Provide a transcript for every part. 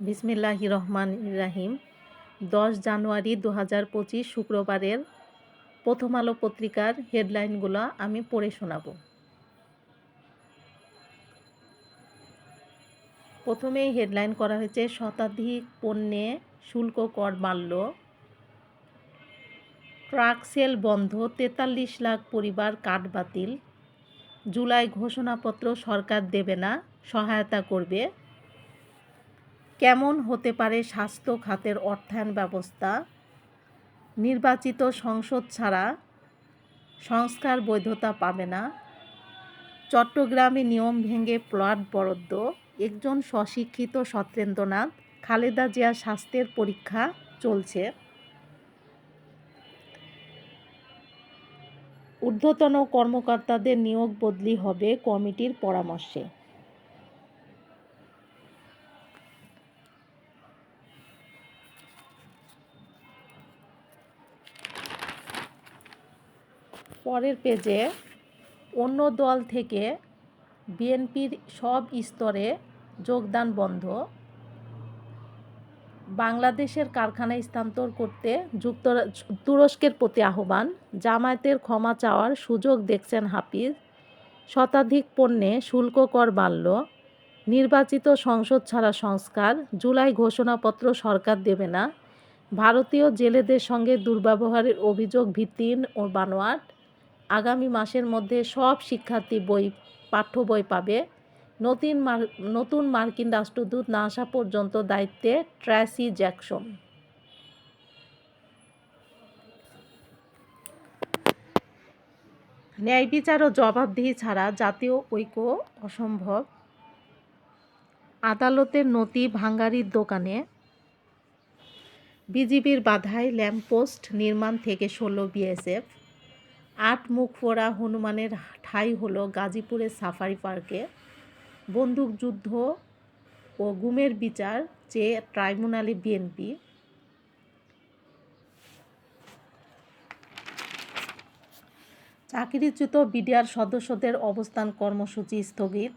বিসমিল্লাহির রহমানির রাহিম। 10 জানুয়ারি 2025 শুক্রবারের প্রথম আলো পত্রিকার হেডলাইনগুলো আমি পড়ে শোনাব। প্রথমেই হেডলাইন করা হয়েছে শতাধিক পণ্যে শুল্ক কর বাড়ল, ট্রাক সেল বন্ধ, 43 লাখ পরিবার কার্ড বাতিল, জুলাই ঘোষণাপত্র সরকার দেবে না, সহায়তা করবে, কেমন হতে পারে স্বাস্থ্য খাতের অর্থায়ন ব্যবস্থা, নির্বাচিত সংসদ ছাড়া সংস্কার বৈধতা পাবে না, চট্টগ্রামে নিয়ম ভেঙে প্লট বরাদ্দ, একজন স্বশিক্ষিত সত্যেন্দ্রনাথ, খালেদা জিয়ার স্বাস্থ্যের পরীক্ষা চলছে, ঊর্ধ্বতন কর্মকর্তাদের নিয়োগ বদলি হবে কমিটির পরামর্শে। পরের পেজে অন্য দল থেকে বিএনপির সব স্তরে যোগদান বন্ধ, বাংলাদেশের কারখানায় স্থানান্তর করতে তুরস্কের প্রতি আহ্বান, জামায়াতের ক্ষমা চাওয়ার সুযোগ দেখছেন হাফিজ, শতাধিক পণ্যে শুল্ক কর বাড়ল, নির্বাচিত সংসদ ছাড়া সংস্কার, জুলাই ঘোষণাপত্র সরকার দেবে না, ভারতীয় জেলেদের সঙ্গে দুর্ব্যবহারের অভিযোগ ভিত্তিহীন ও বানোয়াট, আগামী মাসের মধ্যে সব শিক্ষার্থী পাঠ্য বই পাবে, নতুন মার্কিন রাষ্ট্রদূত না আসা পর্যন্ত দায়িত্বে ট্র্যাসি জ্যাকসন। ন্যায় বিচার ও জবাবদিহি ছাড়া জাতীয় ঐক্য অসম্ভব, আদালতের নথি ভাঙারির দোকানে, বিজিবির বাধায় ল্যাম্পপোস্ট নির্মাণ থেকে 16 বিএসএফ, 8 মুখ ফোড়া হনুমানের ঠাঁই হলো গাজীপুরের সাফারি পার্কে, বন্দুকযুদ্ধ ও গুমের বিচার চেয়ে ট্রাইব্যুনালে বিএনপি, চাকরিচ্যুত বিডিআর সদস্যদের অবস্থান কর্মসূচি স্থগিত,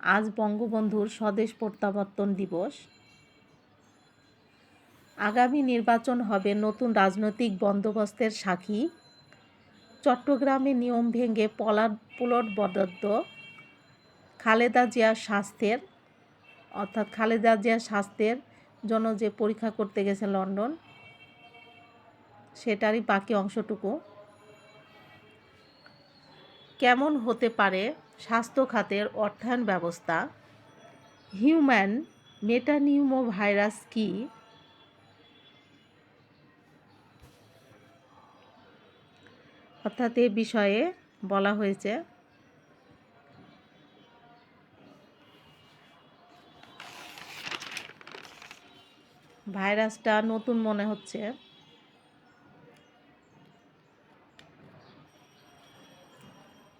আজ বঙ্গবন্ধুর স্বদেশ প্রত্যাবর্তন দিবস, আগামী নির্বাচন হবে নতুন রাজনৈতিক বন্দোবস্তের সাক্ষী, চট্টগ্রামে নিয়ম ভেঙে প্লট বরাদ্দ, খালেদা জিয়ার স্বাস্থ্যের জন্য যে পরীক্ষা করতে গেছে লন্ডন, সেটারই বাকি অংশটুকু, কেমন হতে পারে স্বাস্থ্য খাতের অর্থায়ন ব্যবস্থা, হিউম্যান মেটানিউমো ভাইরাস কি, অর্থাৎ এ বিষয়ে বলা হয়েছে। ভাইরাসটা নতুন মনে হচ্ছে।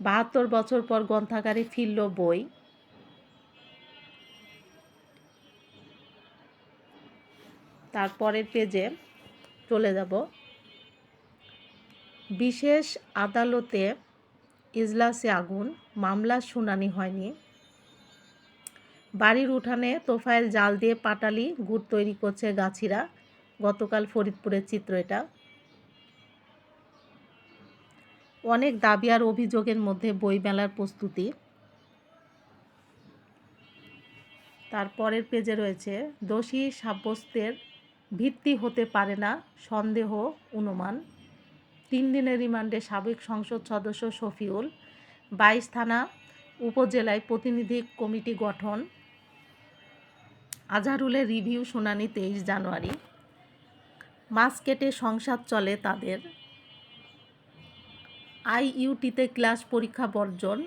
72 বছর পর গ্রন্থাগারে ফিরল বই। তারপরের পেজে চলে যাব। বিশেষ আদালতে ইজলাসে আগুন, মামলার শুনানি হয়নি, বাড়ির উঠানে তোফায়েল জাল দিয়ে পাটালি গুড় তৈরি করছে গাছিরা, গতকাল ফরিদপুরের চিত্র এটা। অনেক দাবি আর অভিযোগের মধ্যে বইমেলার প্রস্তুতি। তারপরের পেজে রয়েছে দোষী সাব্যস্তের ভিত্তি হতে পারে না সন্দেহ অনুমান, 3 দিনের রিমান্ডে সাবেক সংসদ সদস্য শফিউল, 22 থানা উপজেলায় প্রতিনিধি কমিটি গঠন, আজহারুলের রিভিউ শুনানি 23 জানুয়ারি, মাছ কেটে সংসার চলে তাদের, আইইউটিতে ক্লাস পরীক্ষা বর্জন,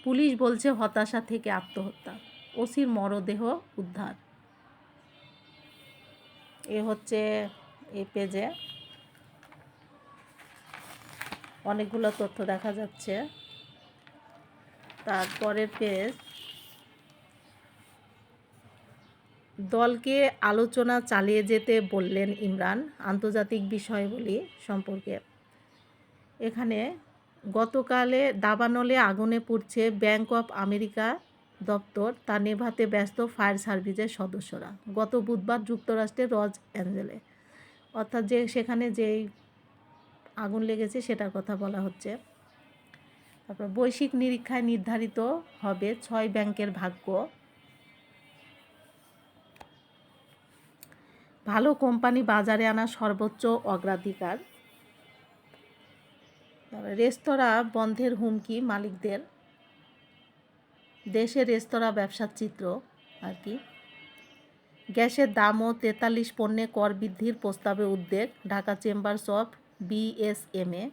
পুলিশ বলছে হতাশা থেকে আত্মহত্যা, ওসির মরদেহ উদ্ধার। এ হচ্ছে এই পেজে অনেকগুলো তথ্য দেখা যাচ্ছে। তারপরের পেজ, দলকে আলোচনা চালিয়ে যেতে বললেন ইমরান আন্তর্জাতিক বিষয়গুলি সম্পর্কে। এখানে গতকালে দাবানলে আগুনে পুড়ছে ব্যাংক অফ আমেরিকা দপ্তর তা নেভাতে ব্যস্ত ফায়ার সার্ভিসের সদস্যরা। গত বুধবার যুক্তরাষ্ট্রের লস অ্যাঞ্জেলে, অর্থাৎ সেখানে যেই আগুন লেগেছে সেটার কথা বলা হচ্ছে। তারপর বৈশ্বিক নিরীক্ষায় নির্ধারিত হবে 6 ব্যাংকের ভাগ্য। ভালো কোম্পানি বাজারে আনা সর্বোচ্চ অগ্রাধিকার। রেস্তোরাঁ বন্ধের হুমকি মালিকদের। দেশে রেস্তোরাঁ ব্যবসার চিত্র আর কি। গ্যাসের দাম ও 43 পণ্যে কর বৃদ্ধির প্রস্তাবে উদ্বেগ ঢাকা চেম্বার্স অফ বিএসএমএ।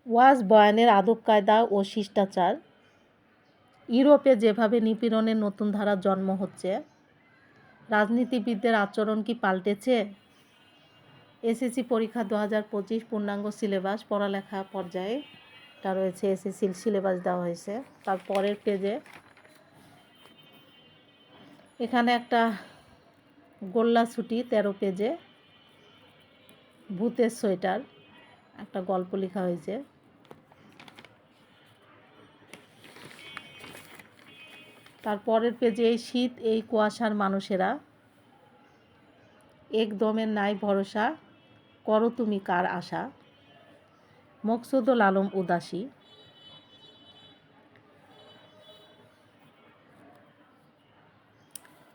ওয়াজ বয়ানের আদব কায়দা ও শিষ্টাচার। ইউরোপে যেভাবে নিপীড়নের নতুন ধারার জন্ম হচ্ছে, রাজনীতিবিদদের আচরণ কি পাল্টেছে? এসএসসি পরীক্ষা 2025 পূর্ণাঙ্গ সিলেবাস পড়ালেখা পর্যায়ে টা রয়েছে। এসএসসির সিলেবাস দেওয়া হয়েছে। তার পরের পেজে এখানে একটা গোল্লা ছুটি 13 পেজে ভূতের সোয়েটার একটা গল্প লেখা হয়েছে। তারপরের পেজে এই শীত এই কুয়াশার মানুষেরা, একদমের নাই ভরসা করো তুমি কার আশা, মকসুদুল আলম উদাসী।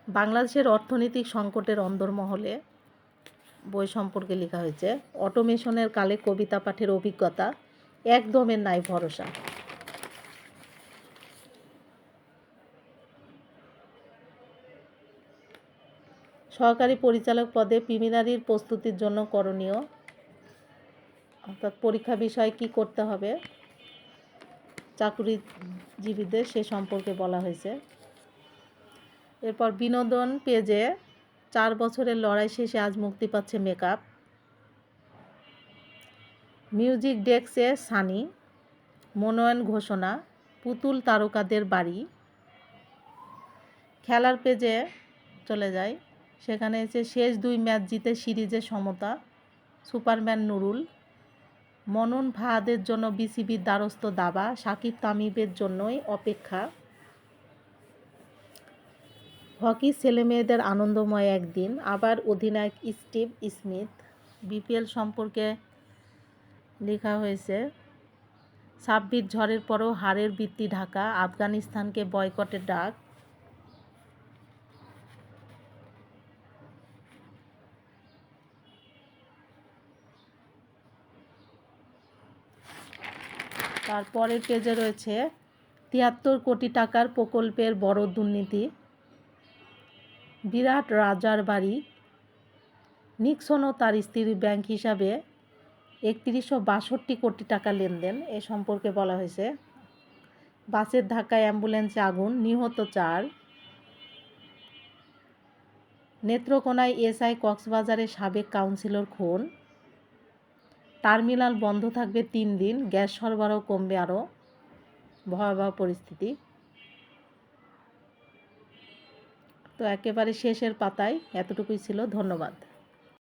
বাংলাদেশের অর্থনৈতিক সংকটের অন্দরমহলে বই সম্পর্কে লেখা হয়েছে। অটোমেশনের কালে কবিতা পাঠের অভিজ্ঞতা, একদমের নাই ভরসা। সহকারী পরিচালক পদে প্রিলিমিনারির প্রস্তুতির জন্য করণীয়, অর্থাৎ পরীক্ষা বিষয়ে কি করতে হবে চাকরিজীবীদের সে সম্পর্কে বলা হয়েছে। এরপর বিনোদন পেজে 4 বছরের লড়াই শেষে আজ মুক্তি পাচ্ছে মেকআপ। মিউজিক ডেস্কে সানি, মনোনয়ন ঘোষণা, পুতুল তারকাদের বাড়ি। খেলার পেজে চলে যায়, সেখানে শেষ 2 ম্যাচ জিতে সিরিজে সমতা, সুপারম্যান নুরুল। মনন ভাদের জন্য বিসিবির দ্বারস্থ দাবা, সাকিব তামিমের জন্যই অপেক্ষা। হকি ছেলেমেয়েদের আনন্দময় একদিন, আবার অধিনায়ক স্টিভ স্মিথ। বিপিএল সম্পর্কে লেখা হয়েছে। 26 ঝড়ের পরও হারের বৃত্তি ঢাকা, আফগানিস্তানকে বয়কটের ডাক। তারপরের পেজে রয়েছে 73 কোটি টাকার প্রকল্পের বড় দুর্নীতি, বিরাট রাজার বাড়ি, নিক্সন ও তার স্ত্রীর ব্যাংক হিসাবে 3162 কোটি টাকা লেনদেন এ সম্পর্কে বলা হয়েছে। বাসের ধাক্কায় অ্যাম্বুলেন্সে আগুন, নিহত 4। নেত্রকোনায় এসআই, কক্সবাজারের সাবেক কাউন্সিলর খুন। টার্মিনাল বন্ধ থাকবে 3 দিন, গ্যাস সরবরাহ কমবে আরও, ভয়াবহ পরিস্থিতি। তো একেবারে শেষের পাতায় এতটুকুই ছিল। ধন্যবাদ।